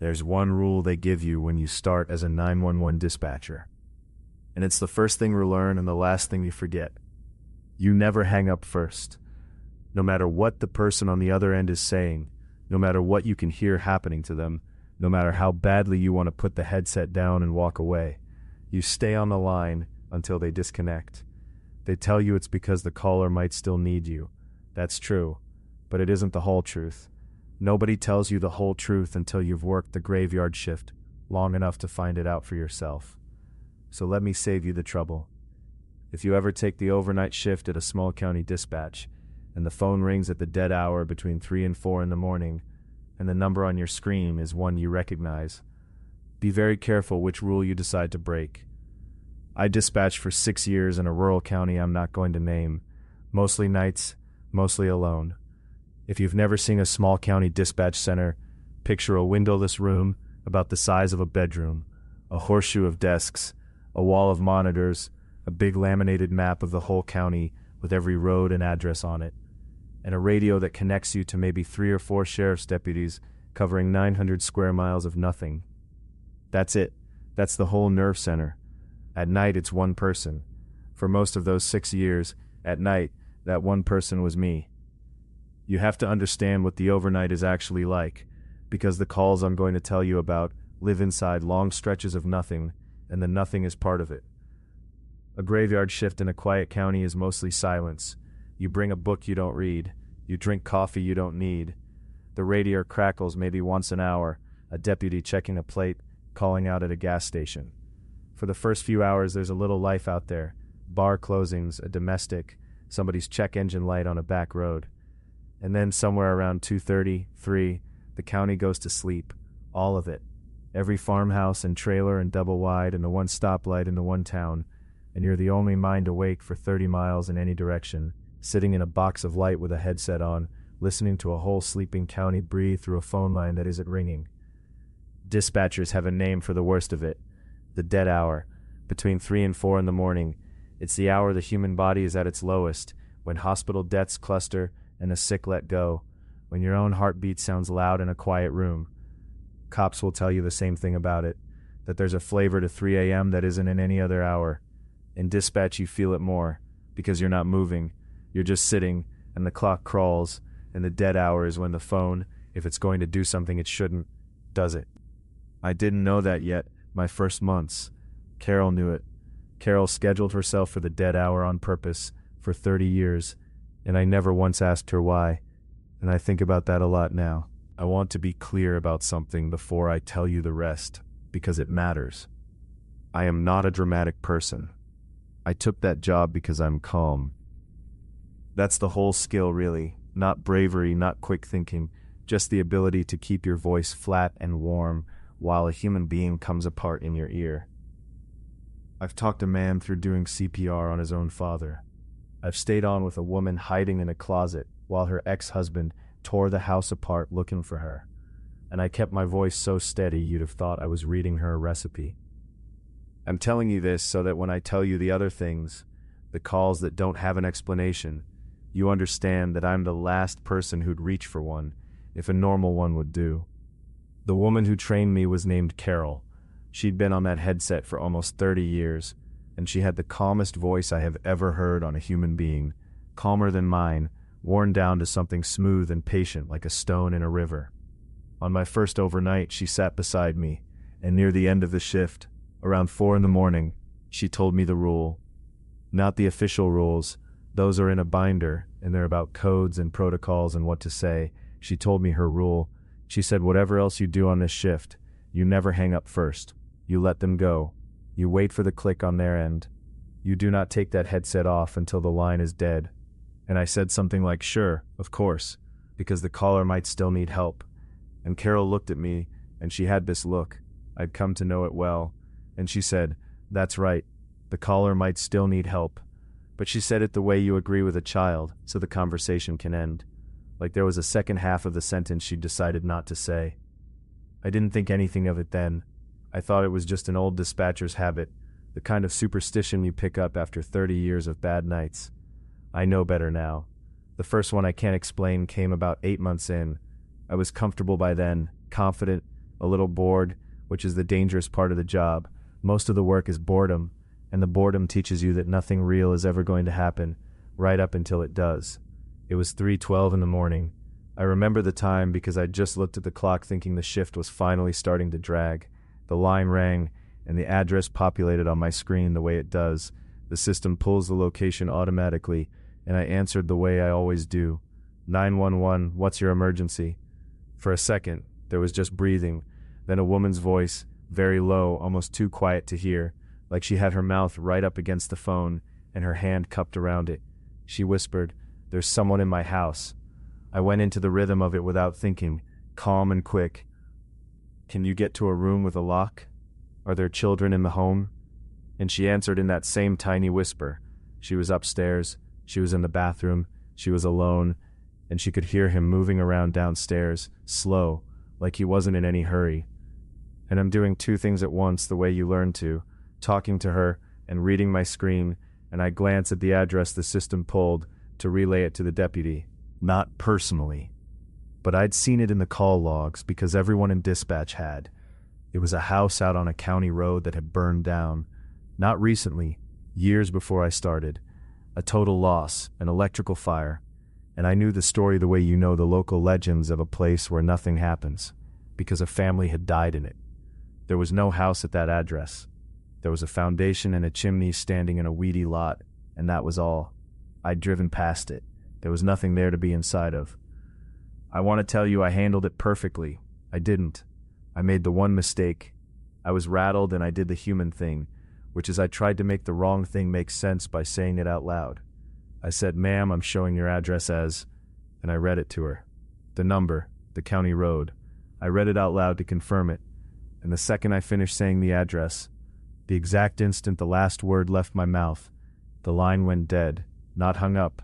There's one rule they give you when you start as a 911 dispatcher. And it's the first thing you learn and the last thing you forget. You never hang up first. No matter what the person on the other end is saying, no matter what you can hear happening to them, no matter how badly you want to put the headset down and walk away, you stay on the line until they disconnect. They tell you it's because the caller might still need you. That's true, but it isn't the whole truth. Nobody tells you the whole truth until you've worked the graveyard shift long enough to find it out for yourself. So let me save you the trouble. If you ever take the overnight shift at a small county dispatch, and the phone rings at the dead hour between 3 and 4 in the morning, and the number on your screen is one you recognize, be very careful which rule you decide to break. I dispatched for 6 years in a rural county I'm not going to name, mostly nights, mostly alone. If you've never seen a small county dispatch center, picture a windowless room about the size of a bedroom, a horseshoe of desks, a wall of monitors, a big laminated map of the whole county with every road and address on it, and a radio that connects you to maybe 3 or 4 sheriff's deputies covering 900 square miles of nothing. That's it. That's the whole nerve center. At night, it's one person. For most of those 6 years, at night, that one person was me. You have to understand what the overnight is actually like, because the calls I'm going to tell you about live inside long stretches of nothing, and the nothing is part of it. A graveyard shift in a quiet county is mostly silence. You bring a book you don't read. You drink coffee you don't need. The radio crackles maybe once an hour, a deputy checking a plate, calling out at a gas station. For the first few hours there's a little life out there. Bar closings, a domestic, somebody's check engine light on a back road. And then somewhere around 2:30, 3, the county goes to sleep. All of it. Every farmhouse and trailer and double wide and the one stoplight in the one town. And you're the only mind awake for 30 miles in any direction, sitting in a box of light with a headset on, listening to a whole sleeping county breathe through a phone line that isn't ringing. Dispatchers have a name for the worst of it. The dead hour. Between 3 and 4 in the morning. It's the hour the human body is at its lowest, when hospital deaths cluster and the sick let go, when your own heartbeat sounds loud in a quiet room. Cops will tell you the same thing about it, that there's a flavor to 3 a.m. that isn't in any other hour. In dispatch you feel it more, because you're not moving. You're just sitting, and the clock crawls, and the dead hour is when the phone, if it's going to do something it shouldn't, does it. I didn't know that yet, my first months. Carol knew it. Carol scheduled herself for the dead hour on purpose, for 30 years, and I never once asked her why, and I think about that a lot now. I want to be clear about something before I tell you the rest, because it matters. I am not a dramatic person. I took that job because I'm calm. That's the whole skill, really. Not bravery, not quick thinking, just the ability to keep your voice flat and warm while a human being comes apart in your ear. I've talked a man through doing CPR on his own father. I've stayed on with a woman hiding in a closet while her ex-husband tore the house apart looking for her, and I kept my voice so steady you'd have thought I was reading her a recipe. I'm telling you this so that when I tell you the other things, the calls that don't have an explanation, you understand that I'm the last person who'd reach for one, if a normal one would do. The woman who trained me was named Carol. She'd been on that headset for almost 30 years, and she had the calmest voice I have ever heard on a human being, calmer than mine, worn down to something smooth and patient like a stone in a river. On my first overnight, she sat beside me, and near the end of the shift, around 4 in the morning, she told me the rule. Not the official rules. Those are in a binder, and they're about codes and protocols and what to say. She told me her rule. She said, whatever else you do on this shift, you never hang up first. You let them go. You wait for the click on their end. You do not take that headset off until the line is dead. And I said something like, sure, of course, because the caller might still need help. And Carol looked at me, and she had this look. I'd come to know it well. And she said, that's right, the caller might still need help. But she said it the way you agree with a child, so the conversation can end. Like there was a second half of the sentence she'd decided not to say. I didn't think anything of it then. I thought it was just an old dispatcher's habit, the kind of superstition you pick up after 30 years of bad nights. I know better now. The first one I can't explain came about 8 months in. I was comfortable by then, confident, a little bored, which is the dangerous part of the job. Most of the work is boredom, and the boredom teaches you that nothing real is ever going to happen, right up until it does. It was 3:12 in the morning. I remember the time because I just looked at the clock thinking the shift was finally starting to drag. The line rang, and the address populated on my screen the way it does. The system pulls the location automatically, and I answered the way I always do. 911, what's your emergency? For a second, there was just breathing, then a woman's voice, very low, almost too quiet to hear, like she had her mouth right up against the phone and her hand cupped around it. She whispered, "There's someone in my house." I went into the rhythm of it without thinking, calm and quick. "Can you get to a room with a lock? Are there children in the home?" And she answered in that same tiny whisper. She was upstairs, she was in the bathroom, she was alone, and she could hear him moving around downstairs, slow, like he wasn't in any hurry. And I'm doing two things at once the way you learn to, talking to her and reading my screen, and I glance at the address the system pulled to relay it to the deputy. Not personally, but I'd seen it in the call logs because everyone in dispatch had. It was a house out on a county road that had burned down. Not recently, years before I started. A total loss, an electrical fire. And I knew the story the way you know the local legends of a place where nothing happens, because a family had died in it. There was no house at that address. There was a foundation and a chimney standing in a weedy lot, and that was all. I'd driven past it. There was nothing there to be inside of. I want to tell you I handled it perfectly. I didn't. I made the one mistake. I was rattled and I did the human thing, which is I tried to make the wrong thing make sense by saying it out loud. I said, "Ma'am, I'm showing your address as," and I read it to her. The number, the county road. I read it out loud to confirm it, and the second I finished saying the address, the exact instant the last word left my mouth, the line went dead, not hung up,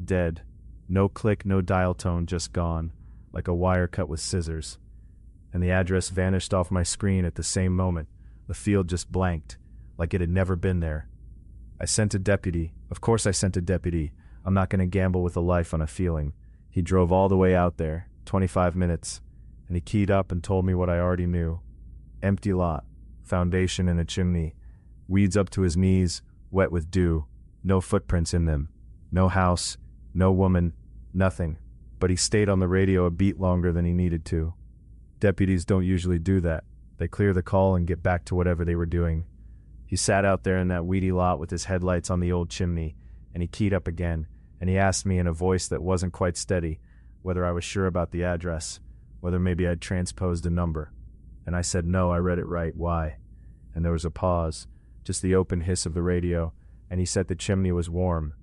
dead. No click, no dial tone, just gone, like a wire cut with scissors. And the address vanished off my screen at the same moment. The field just blanked, like it had never been there. I sent a deputy. Of course I sent a deputy. I'm not going to gamble with a life on a feeling. He drove all the way out there, 25 minutes, and he keyed up and told me what I already knew. Empty lot, foundation and a chimney, weeds up to his knees, wet with dew, no footprints in them, no house, no woman, nothing. But he stayed on the radio a beat longer than he needed to. Deputies don't usually do that. They clear the call and get back to whatever they were doing. He sat out there in that weedy lot with his headlights on the old chimney, and he keyed up again, and he asked me in a voice that wasn't quite steady whether I was sure about the address, whether maybe I'd transposed a number. And I said no, I read it right, why? And there was a pause, just the open hiss of the radio, and he said the chimney was warm.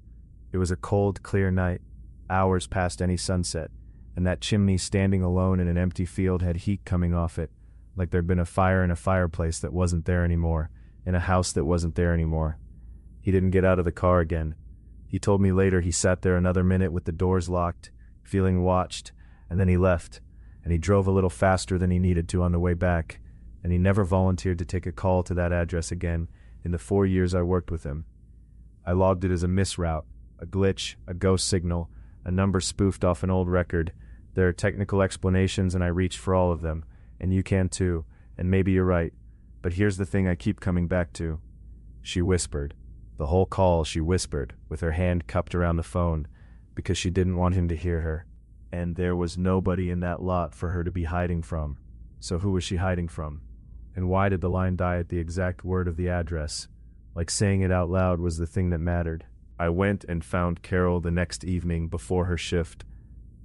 It was a cold, clear night, hours past any sunset, and that chimney standing alone in an empty field had heat coming off it, like there'd been a fire in a fireplace that wasn't there anymore, in a house that wasn't there anymore. He didn't get out of the car again. He told me later he sat there another minute with the doors locked, feeling watched, and then he left, and he drove a little faster than he needed to on the way back, and he never volunteered to take a call to that address again in the 4 years I worked with him. I logged it as a misroute, a glitch, a ghost signal, a number spoofed off an old record. There are technical explanations and I reached for all of them, and you can too, and maybe you're right. But here's the thing I keep coming back to. She whispered. The whole call she whispered, with her hand cupped around the phone, because she didn't want him to hear her. And there was nobody in that lot for her to be hiding from. So who was she hiding from? And why did the line die at the exact word of the address? Like saying it out loud was the thing that mattered. I went and found Carol the next evening before her shift,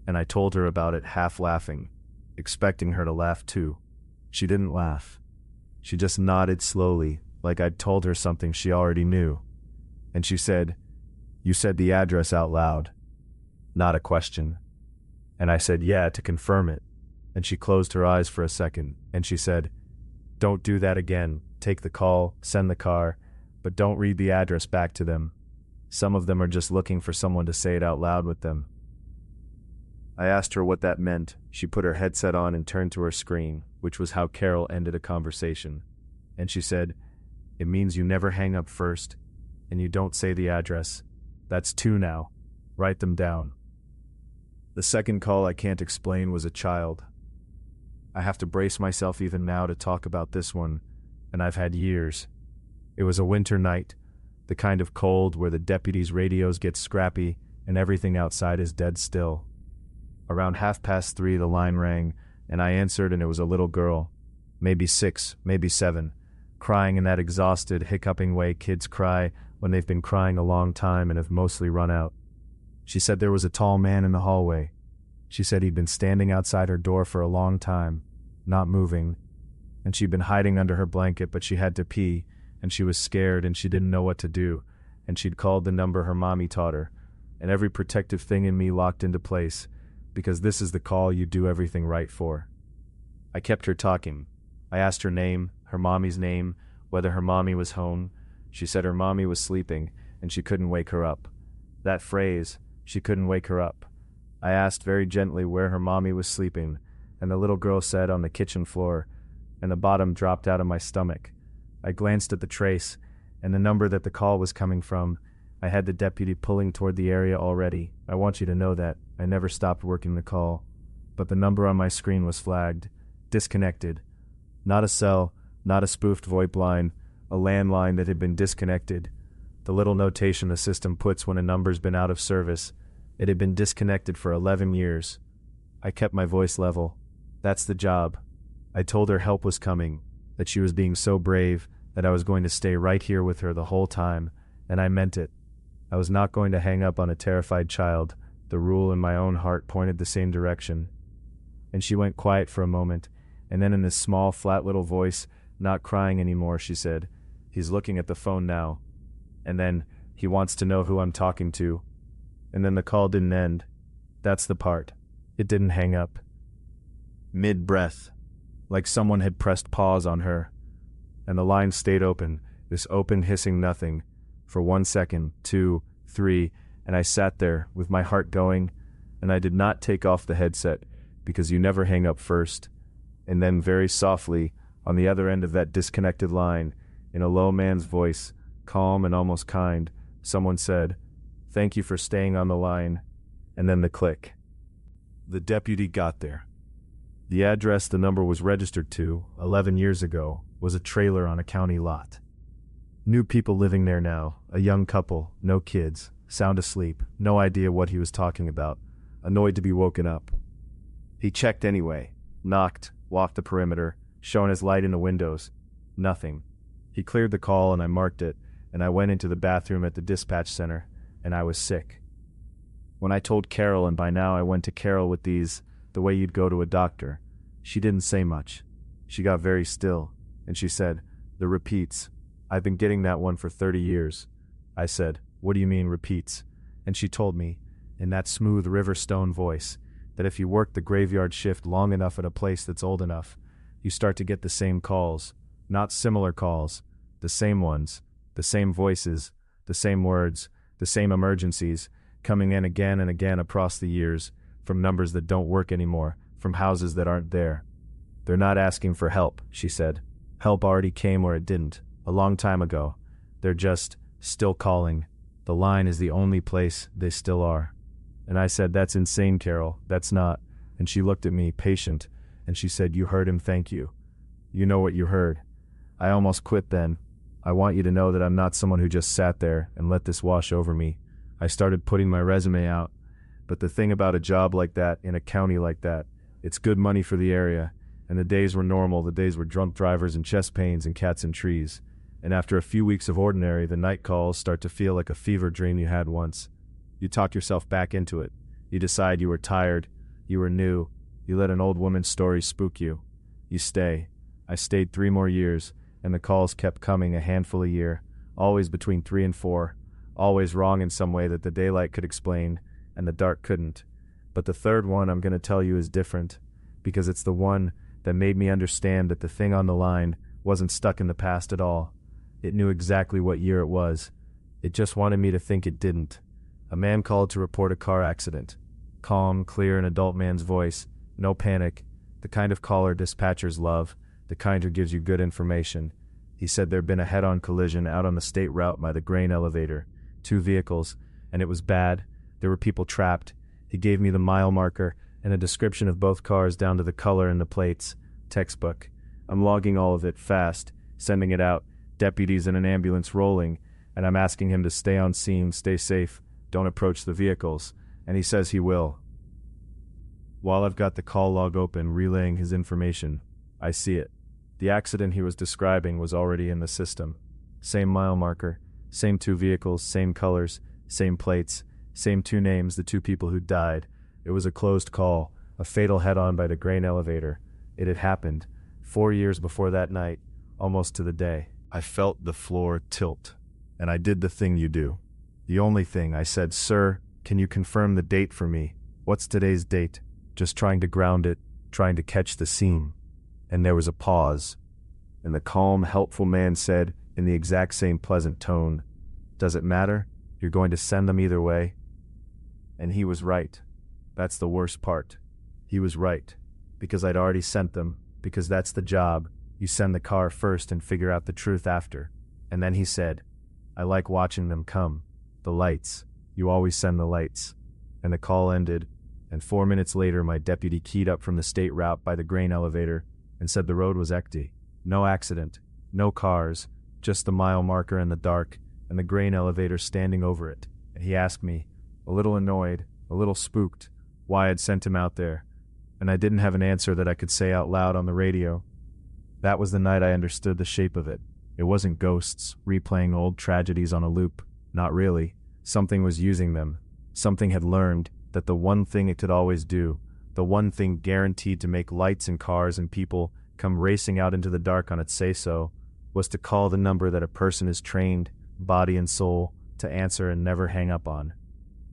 and I told her about it half laughing, expecting her to laugh too. She didn't laugh. She just nodded slowly, like I'd told her something she already knew. And she said, "You said the address out loud." Not a question. And I said, "Yeah," to confirm it. And she closed her eyes for a second, and she said, "Don't do that again. Take the call, send the car, but don't read the address back to them. Some of them are just looking for someone to say it out loud with them." I asked her what that meant. She put her headset on and turned to her screen, which was how Carol ended a conversation. And she said, "It means you never hang up first, and you don't say the address. That's 2 now. Write them down." The second call I can't explain was a child. I have to brace myself even now to talk about this one, and I've had years. It was a winter night, the kind of cold where the deputies' radios get scrappy and everything outside is dead still. Around 3:30 the line rang, and I answered, and it was a little girl, maybe 6, maybe 7, crying in that exhausted, hiccuping way kids cry when they've been crying a long time and have mostly run out. She said there was a tall man in the hallway. She said he'd been standing outside her door for a long time, not moving, and she'd been hiding under her blanket, but she had to pee, and she was scared and she didn't know what to do, and she'd called the number her mommy taught her, and every protective thing in me locked into place, because this is the call you do everything right for. I kept her talking. I asked her name, her mommy's name, whether her mommy was home. She said her mommy was sleeping, and she couldn't wake her up. That phrase, she couldn't wake her up. I asked very gently where her mommy was sleeping, and the little girl said on the kitchen floor, and the bottom dropped out of my stomach. I glanced at the trace, and the number that the call was coming from. I had the deputy pulling toward the area already. I want you to know that. I never stopped working the call. But the number on my screen was flagged. Disconnected. Not a cell, not a spoofed VoIP line, a landline that had been disconnected. The little notation the system puts when a number's been out of service. It had been disconnected for 11 years. I kept my voice level. That's the job. I told her help was coming, that she was being so brave, that I was going to stay right here with her the whole time, and I meant it. I was not going to hang up on a terrified child. The rule in my own heart pointed the same direction. And she went quiet for a moment, and then in this small, flat little voice, not crying anymore, she said, "He's looking at the phone now." And then, "He wants to know who I'm talking to." And then the call didn't end. That's the part. It didn't hang up. Mid-breath, like someone had pressed pause on her. And the line stayed open, this open, hissing nothing, for 1 second, 2, 3, and I sat there with my heart going, and I did not take off the headset, because you never hang up first. And then very softly, on the other end of that disconnected line, in a low man's voice, calm and almost kind, someone said, "Thank you for staying on the line." And then the click. The deputy got there. The address the number was registered to, 11 years ago, was a trailer on a county lot. New people living there now, a young couple, no kids, sound asleep, no idea what he was talking about, annoyed to be woken up. He checked anyway, knocked, walked the perimeter, shone his light in the windows. Nothing. He cleared the call and I marked it, and I went into the bathroom at the dispatch center, and I was sick. When I told Carol, and by now I went to Carol with these, the way you'd go to a doctor, she didn't say much. She got very still, and she said, "The repeats. I've been getting that one for 30 years. I said, "What do you mean, repeats?" And she told me, in that smooth Riverstone voice, that if you work the graveyard shift long enough at a place that's old enough, you start to get the same calls, not similar calls, the same ones, the same voices, the same words, the same emergencies, coming in again and again across the years, from numbers that don't work anymore, from houses that aren't there. They're not asking for help, she said. Help already came or it didn't, a long time ago. They're just still calling. The line is the only place they still are. And I said, "That's insane, Carol. That's not." And she looked at me, patient, and she said, "You heard him, thank you. You know what you heard." I almost quit then. I want you to know that I'm not someone who just sat there and let this wash over me. I started putting my resume out. But the thing about a job like that, in a county like that, it's good money for the area, and the days were normal. The days were drunk drivers and chest pains and cats in trees. And after a few weeks of ordinary, the night calls start to feel like a fever dream you had once. You talk yourself back into it. You decide you were tired, you were new, you let an old woman's story spook you. You stay. I stayed 3 more years, and the calls kept coming, a handful a year, always between 3 and 4, always wrong in some way that the daylight could explain, and the dark couldn't. But the third one I'm going to tell you is different, because it's the one that made me understand that the thing on the line wasn't stuck in the past at all. It knew exactly what year it was. It just wanted me to think it didn't. A man called to report a car accident. Calm, clear, an adult man's voice. No panic. The kind of caller dispatchers love. The kind who gives you good information. He said there'd been a head-on collision out on the state route by the grain elevator. 2 vehicles. And it was bad. There were people trapped. He gave me the mile marker and a description of both cars down to the color and the plates. textbook. I'm logging all of it fast, sending it out, deputies in an ambulance rolling, and I'm asking him to stay on scene, stay safe, don't approach the vehicles, and he says he will. While I've got the call log open, relaying his information, I see it. The accident he was describing was already in the system. Same mile marker, same 2 vehicles, same colors, same plates, same 2 names, the 2 people who died. It was a closed call, a fatal head-on by the grain elevator. It had happened 4 years before that night, almost to the day. I felt the floor tilt, and I did the thing you do. The only thing. I said, "Sir, can you confirm the date for me? What's today's date?" Just trying to ground it, trying to catch the scene. And there was a pause, and the calm, helpful man said, in the exact same pleasant tone, "Does it matter? You're going to send them either way." And he was right. That's the worst part. He was right. Because I'd already sent them, because that's the job. You send the car first and figure out the truth after. And then he said, "I like watching them come. The lights. You always send the lights." And the call ended, and 4 minutes later my deputy keyed up from the state route by the grain elevator and said the road was empty. No accident, no cars, just the mile marker in the dark and the grain elevator standing over it. And he asked me, a little annoyed, a little spooked, why I'd sent him out there. And I didn't have an answer that I could say out loud on the radio. That was the night I understood the shape of it. It wasn't ghosts replaying old tragedies on a loop. Not really. Something was using them. Something had learned that the one thing it could always do, the one thing guaranteed to make lights and cars and people come racing out into the dark on its say-so, was to call the number that a person is trained, body and soul, to answer and never hang up on.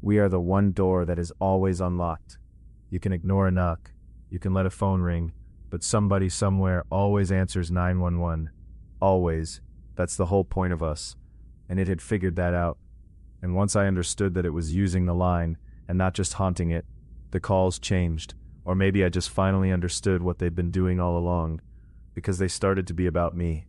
We are the one door that is always unlocked. You can ignore a knock, you can let a phone ring, but somebody somewhere always answers 911. Always. That's the whole point of us. And it had figured that out. And once I understood that it was using the line, and not just haunting it, the calls changed. Or maybe I just finally understood what they'd been doing all along, because they started to be about me.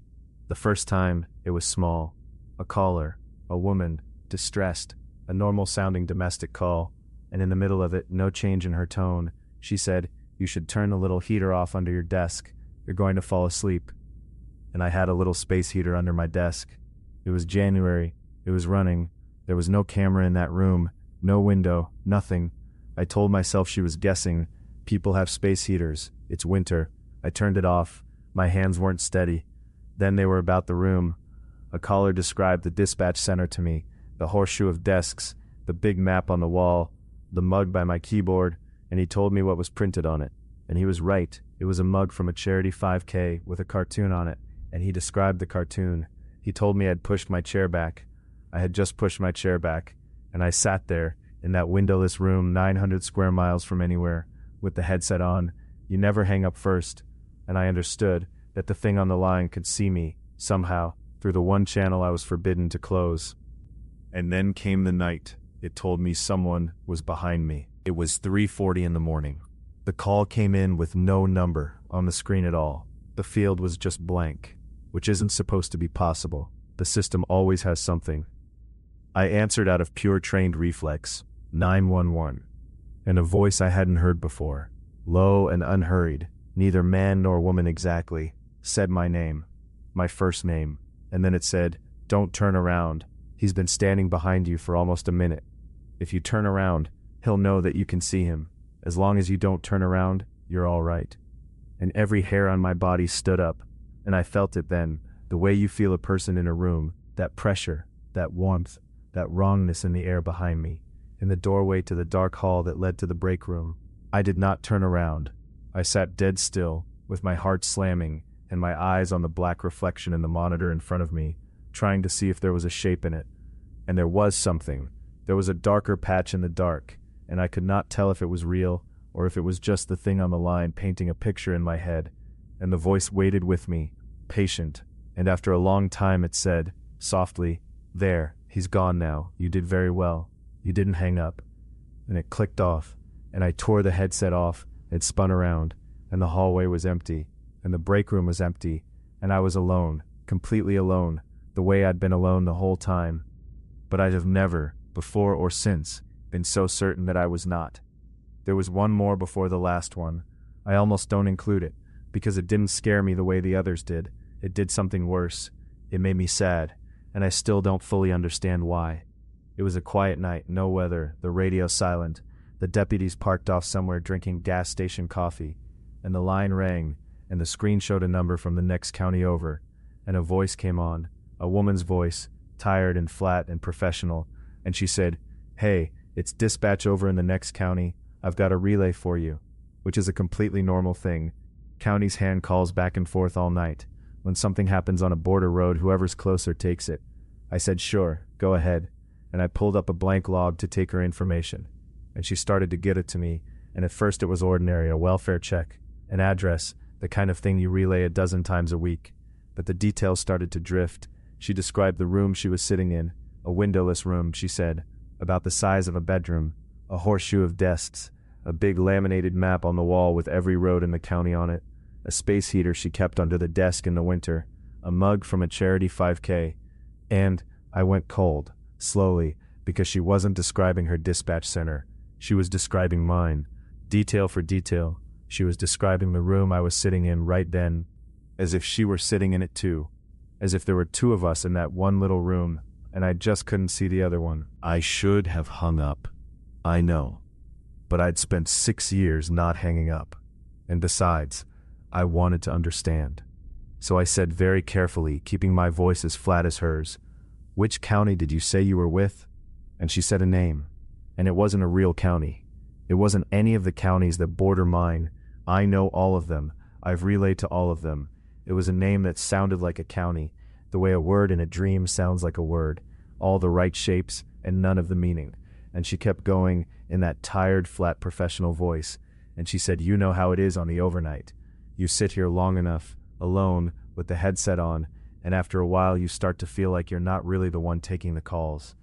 The first time, it was small. A caller, a woman, distressed, a normal-sounding domestic call, and in the middle of it, no change in her tone, she said, "You should turn the little heater off under your desk. You're going to fall asleep." And I had a little space heater under my desk. It was January. It was running. There was no camera in that room, no window, nothing. I told myself she was guessing. People have space heaters. It's winter. I turned it off. My hands weren't steady. Then they were about the room. A caller described the dispatch center to me, the horseshoe of desks, the big map on the wall, the mug by my keyboard, and he told me what was printed on it. And he was right. It was a mug from a charity 5K with a cartoon on it, and he described the cartoon. He told me I'd pushed my chair back. I had just pushed my chair back, and I sat there in that windowless room 900 square miles from anywhere, with the headset on. You never hang up first. And I understood that the thing on the line could see me, somehow, through the one channel I was forbidden to close. And then came the night. It told me someone was behind me. It was 3:40 in the morning. The call came in with no number on the screen at all. The field was just blank, which isn't supposed to be possible. The system always has something. I answered out of pure trained reflex, 911, and a voice I hadn't heard before, low and unhurried, neither man nor woman exactly, said my name, my first name, and then it said, "Don't turn around. He's been standing behind you for almost a minute. If you turn around, he'll know that you can see him. As long as you don't turn around, you're all right." And every hair on my body stood up, and I felt it then, the way you feel a person in a room, that pressure, that warmth, that wrongness in the air behind me, in the doorway to the dark hall that led to the break room. I did not turn around. I sat dead still, with my heart slamming, and my eyes on the black reflection in the monitor in front of me, trying to see if there was a shape in it. And there was something. There was a darker patch in the dark, and I could not tell if it was real, or if it was just the thing on the line painting a picture in my head. And the voice waited with me, patient, and after a long time it said, softly, "There, he's gone now. You did very well. You didn't hang up." And it clicked off, and I tore the headset off. It spun around, and the hallway was empty, and the break room was empty, and I was alone, completely alone, the way I'd been alone the whole time. But I'd have never, before or since, been so certain that I was not. There was one more before the last one. I almost don't include it, because it didn't scare me the way the others did. It did something worse. It made me sad, and I still don't fully understand why. It was a quiet night, no weather, the radio silent, the deputies parked off somewhere drinking gas station coffee, and the line rang, and the screen showed a number from the next county over, and a voice came on, a woman's voice, tired and flat and professional, and she said, "Hey, it's dispatch over in the next county. I've got a relay for you," which is a completely normal thing. Counties hand calls back and forth all night. When something happens on a border road, whoever's closer takes it. I said, "Sure, go ahead," and I pulled up a blank log to take her information. And she started to get it to me, and at first it was ordinary, a welfare check, an address, the kind of thing you relay a dozen times a week. But the details started to drift. She described the room she was sitting in, a windowless room, she said, about the size of a bedroom, a horseshoe of desks, a big laminated map on the wall with every road in the county on it, a space heater she kept under the desk in the winter, a mug from a charity 5K, and I went cold, slowly, because she wasn't describing her dispatch center. She was describing mine, detail for detail. She was describing the room I was sitting in right then, as if she were sitting in it too, as if there were two of us in that one little room, and I just couldn't see the other one. I should have hung up. I know. But I'd spent 6 years not hanging up. And besides, I wanted to understand. So I said very carefully, keeping my voice as flat as hers, "Which county did you say you were with?" And she said a name. And it wasn't a real county. It wasn't any of the counties that border mine. I know all of them. I've relayed to all of them. It was a name that sounded like a county, the way a word in a dream sounds like a word, all the right shapes and none of the meaning. And she kept going in that tired, flat professional voice, and she said, "You know how it is on the overnight. You sit here long enough, alone, with the headset on, and after a while you start to feel like you're not really the one taking the calls.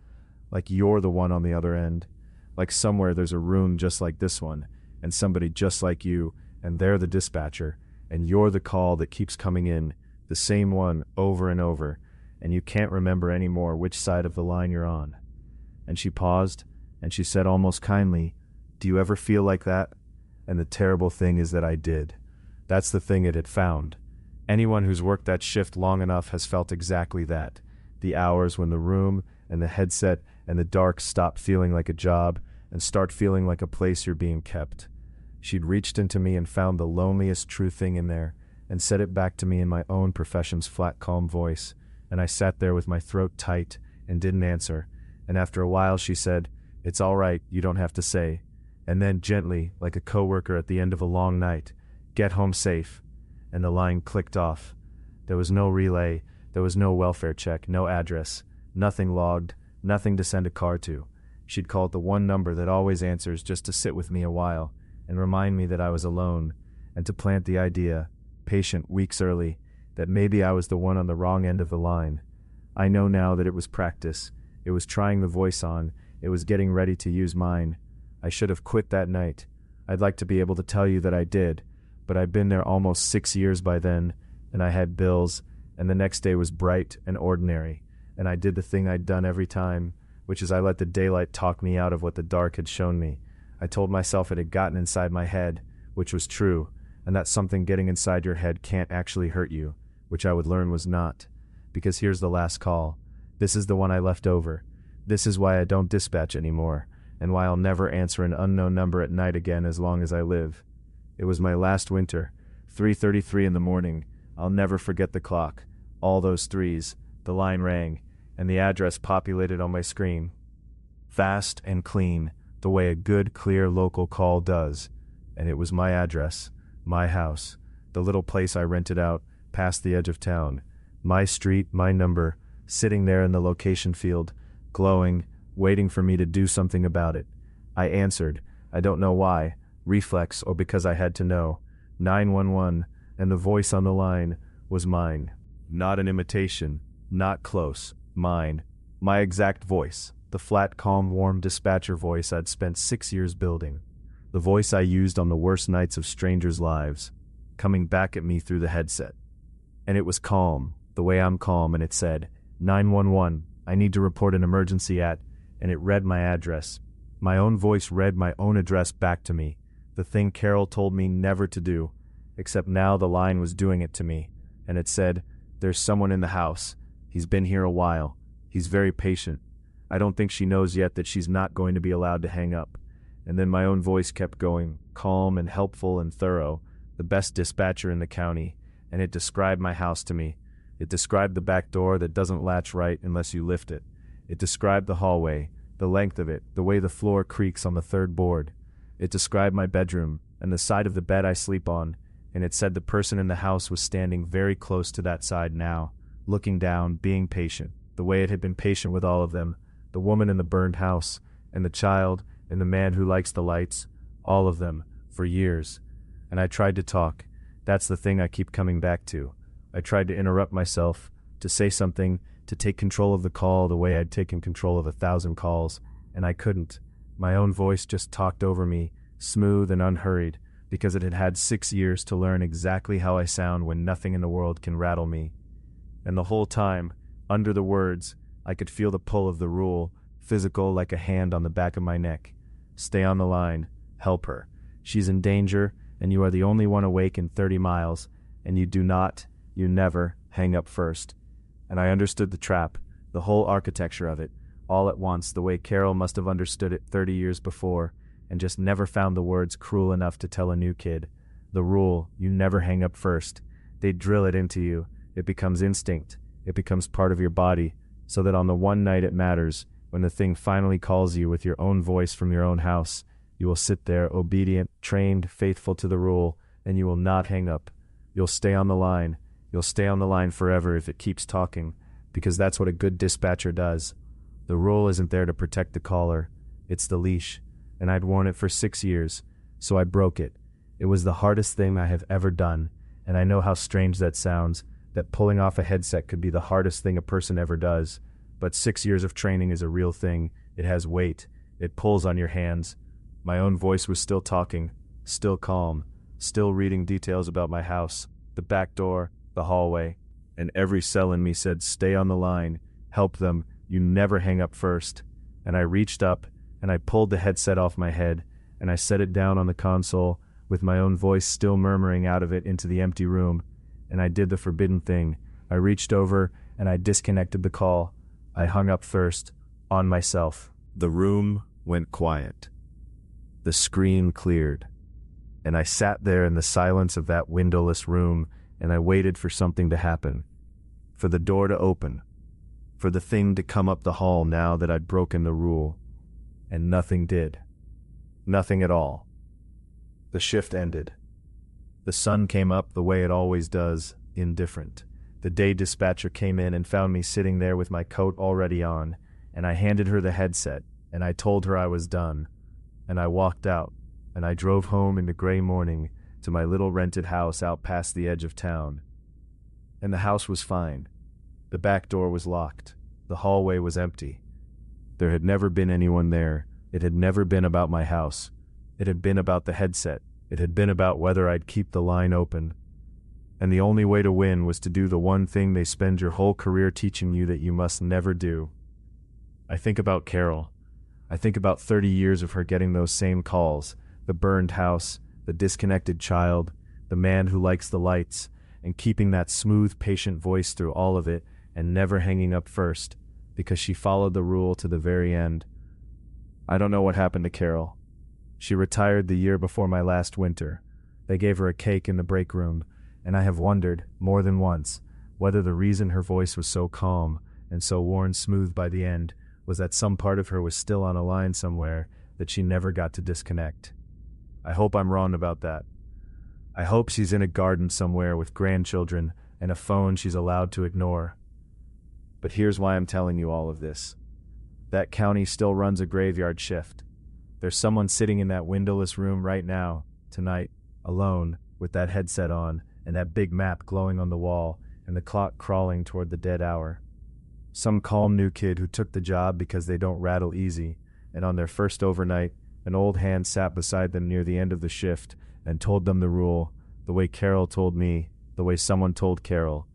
Like you're the one on the other end. Like somewhere there's a room just like this one, and somebody just like you, and they're the dispatcher, and you're the call that keeps coming in, the same one over and over, and you can't remember anymore which side of the line you're on." And she paused, and she said almost kindly, "Do you ever feel like that?" And the terrible thing is that I did. That's the thing it had found. Anyone who's worked that shift long enough has felt exactly that. The hours when the room and the headset and the dark stop feeling like a job and start feeling like a place you're being kept. She'd reached into me and found the loneliest true thing in there and said it back to me in my own profession's flat, calm voice, and I sat there with my throat tight and didn't answer, and after a while she said, "It's all right, you don't have to say," and then gently, like a coworker at the end of a long night, "Get home safe," and the line clicked off. There was no relay, there was no welfare check, no address, nothing logged, nothing to send a car to. She'd called the one number that always answers just to sit with me a while and remind me that I was alone, and to plant the idea, patient weeks early, that maybe I was the one on the wrong end of the line. I know now that it was practice. It was trying the voice on. It was getting ready to use mine. I should have quit that night. I'd like to be able to tell you that I did, but I'd been there almost 6 years by then, and I had bills, and the next day was bright and ordinary, and I did the thing I'd done every time, which is I let the daylight talk me out of what the dark had shown me. I told myself it had gotten inside my head, which was true, and that something getting inside your head can't actually hurt you, which I would learn was not. Because here's the last call. This is the one I left over. This is why I don't dispatch anymore, and why I'll never answer an unknown number at night again as long as I live. It was my last winter, 3:33 in the morning. I'll never forget the clock, all those threes, the line rang, and the address populated on my screen. Fast and clean, the way a good, clear local call does. And it was my address, my house, the little place I rented out, past the edge of town, my street, my number, sitting there in the location field, glowing, waiting for me to do something about it. I answered, I don't know why, reflex or because I had to know, 911, and the voice on the line was mine. Not an imitation, not close, mine, my exact voice, the flat, calm, warm dispatcher voice I'd spent 6 years building, the voice I used on the worst nights of strangers' lives, coming back at me through the headset. And it was calm, the way I'm calm, and it said, 911, I need to report an emergency at, and it read my address. My own voice read my own address back to me, the thing Carol told me never to do, except now the line was doing it to me, and it said, "There's someone in the house. He's been here a while. He's very patient." I don't think she knows yet that she's not going to be allowed to hang up. And then my own voice kept going, calm and helpful and thorough, the best dispatcher in the county, and it described my house to me. It described the back door that doesn't latch right unless you lift it. It described the hallway, the length of it, the way the floor creaks on the third board. It described my bedroom and the side of the bed I sleep on, and it said the person in the house was standing very close to that side now, looking down, being patient, the way it had been patient with all of them, the woman in the burned house, and the child, and the man who likes the lights, all of them, for years. And I tried to talk. That's the thing I keep coming back to. I tried to interrupt myself, to say something, to take control of the call the way I'd taken control of 1,000 calls, and I couldn't. My own voice just talked over me, smooth and unhurried, because it had had 6 years to learn exactly how I sound when nothing in the world can rattle me. And the whole time, under the words, I could feel the pull of the rule, physical like a hand on the back of my neck. Stay on the line. Help her. She's in danger, and you are the only one awake in 30 miles, and you never, hang up first. And I understood the trap, the whole architecture of it, all at once, the way Carol must have understood it 30 years before, and just never found the words cruel enough to tell a new kid. The rule, you never hang up first. They drill it into you. It becomes instinct. It becomes part of your body, so that on the one night it matters, when the thing finally calls you with your own voice from your own house, you will sit there obedient, trained, faithful to the rule, and you will not hang up. You'll stay on the line. You'll stay on the line forever if it keeps talking, because that's what a good dispatcher does. The rule isn't there to protect the caller. It's the leash, and I'd worn it for 6 years, so I broke it. It was the hardest thing I have ever done, and I know how strange that sounds, that pulling off a headset could be the hardest thing a person ever does. But 6 years of training is a real thing. It has weight. It pulls on your hands. My own voice was still talking, still calm, still reading details about my house, the back door, the hallway, and every cell in me said, stay on the line, help them, you never hang up first. And I reached up, and I pulled the headset off my head, and I set it down on the console, with my own voice still murmuring out of it into the empty room, and I did the forbidden thing. I reached over, and I disconnected the call. I hung up first, on myself. The room went quiet. The screen cleared, and I sat there in the silence of that windowless room, and I waited for something to happen, for the door to open, for the thing to come up the hall now that I'd broken the rule. And nothing did. Nothing at all. The shift ended. The sun came up the way it always does, indifferent. The day dispatcher came in and found me sitting there with my coat already on, and I handed her the headset, and I told her I was done. And I walked out, and I drove home in the gray morning to my little rented house out past the edge of town. And the house was fine. The back door was locked. The hallway was empty. There had never been anyone there. It had never been about my house. It had been about the headset. It had been about whether I'd keep the line open. And the only way to win was to do the one thing they spend your whole career teaching you that you must never do. I think about Carol. I think about 30 years of her getting those same calls, the burned house, the disconnected child, the man who likes the lights, and keeping that smooth, patient voice through all of it and never hanging up first, because she followed the rule to the very end. I don't know what happened to Carol. She retired the year before my last winter. They gave her a cake in the break room, and I have wondered, more than once, whether the reason her voice was so calm and so worn smooth by the end was that some part of her was still on a line somewhere that she never got to disconnect. I hope I'm wrong about that. I hope she's in a garden somewhere with grandchildren and a phone she's allowed to ignore. But here's why I'm telling you all of this. That county still runs a graveyard shift. There's someone sitting in that windowless room right now, tonight, alone, with that headset on, and that big map glowing on the wall, and the clock crawling toward the dead hour. Some calm new kid who took the job because they don't rattle easy, and on their first overnight, an old hand sat beside them near the end of the shift and told them the rule, the way Carol told me, the way someone told Carol.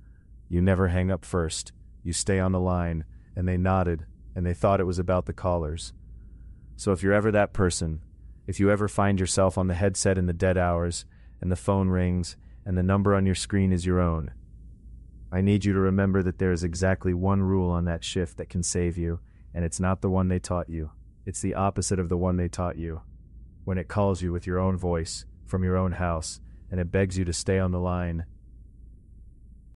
You never hang up first. You stay on the line. And they nodded, and they thought it was about the callers. So if you're ever that person, if you ever find yourself on the headset in the dead hours, and the phone rings, and the number on your screen is your own. I need you to remember that there is exactly one rule on that shift that can save you, and it's not the one they taught you. It's the opposite of the one they taught you. When it calls you with your own voice, from your own house, and it begs you to stay on the line,